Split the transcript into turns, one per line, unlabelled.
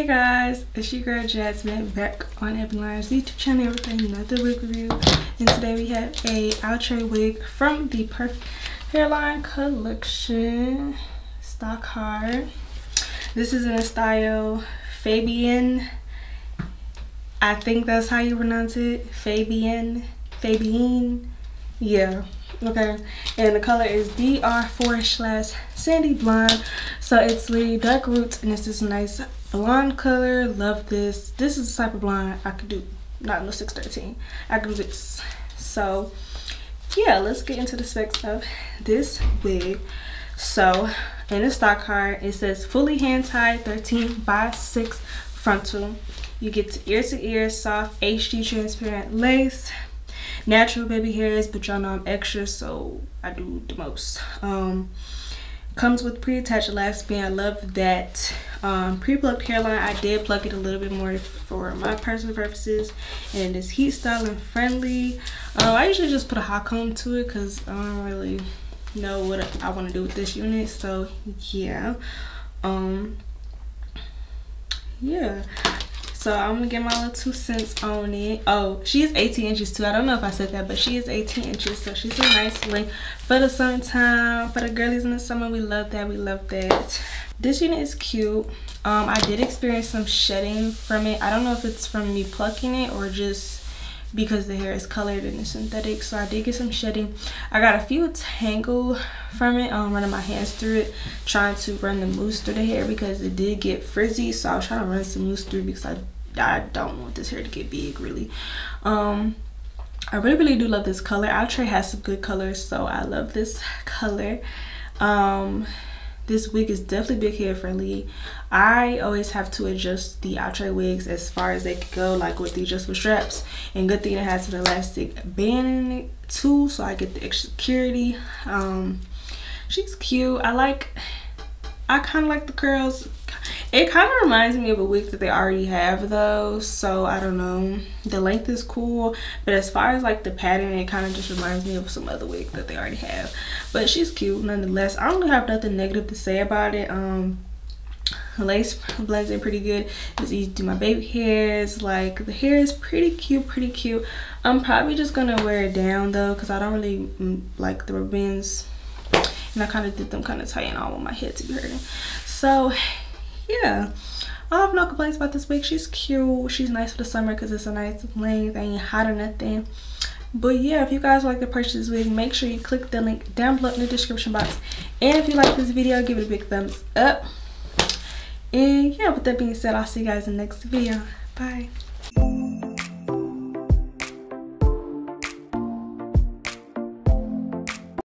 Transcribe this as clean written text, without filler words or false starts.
Hey guys, it's your girl Jasmine back on FABIENNE's YouTube channel, everything another wig review. And today we have a Outre wig from the Perfect Hairline collection, stock hard. This is in the style FABIENNE. I think that's how you pronounce it. FABIENNE. Yeah, okay. And the color is DR4/sandy blonde. So it's really dark roots and it's this nice blonde color. Love this. This is the type of blonde I could do. Not in the 613. I could do this. So yeah, let's get into the specs of this wig. So in the stock card it says fully hand tied 13x6 frontal. You get to ear soft HD transparent lace, natural baby hairs, but y'all know I'm extra, so I do the most. Comes with pre-attached elastic band. I love that. Pre-plucked hairline. I did pluck it a little bit more for my personal purposes, and it's heat style and friendly. I usually just put a hot comb to it because I don't really know what I want to do with this unit. So yeah, yeah. So I'm gonna get my little 2 cents on it. Oh, she is 18 inches too. I don't know if I said that, but she is 18 inches. So she's a nice length for the summertime. For the girlies in the summer, we love that. We love that. This unit is cute. I did experience some shedding from it. I don't know if it's from me plucking it or just because the hair is colored and it's synthetic. So I did get some shedding. I got a few tangle from it, running my hands through it, trying to run the mousse through the hair because it did get frizzy. So I was trying to run some mousse through because I don't want this hair to get big, really. I really do love this color. Outre has some good colors, so I love this color. This wig is definitely big hair friendly. I always have to adjust the Outre wigs as far as they can go, like with the adjustable straps. And good thing it has an elastic band in it too, so I get the extra security. She's cute. I kind of like the curls. It kind of reminds me of a wig that they already have though, so I don't know. The length is cool, but as far as like the pattern, it kind of just reminds me of some other wig that they already have. But she's cute nonetheless. I don't really have nothing negative to say about it. The lace blends in pretty good. It's easy to do my baby hairs. Like the hair is pretty cute. I'm probably just gonna wear it down though, because I don't really like the rubber bands, and I kind of did them kind of tight and all on my head to be hurting. So yeah, I have no complaints about this wig. She's cute. She's nice for the summer because it's a nice length. Ain't hot or nothing. But yeah, if you guys would like to purchase this wig, make sure you click the link down below in the description box. And if you like this video, give it a big thumbs up. And yeah, with that being said, I'll see you guys in the next video. Bye.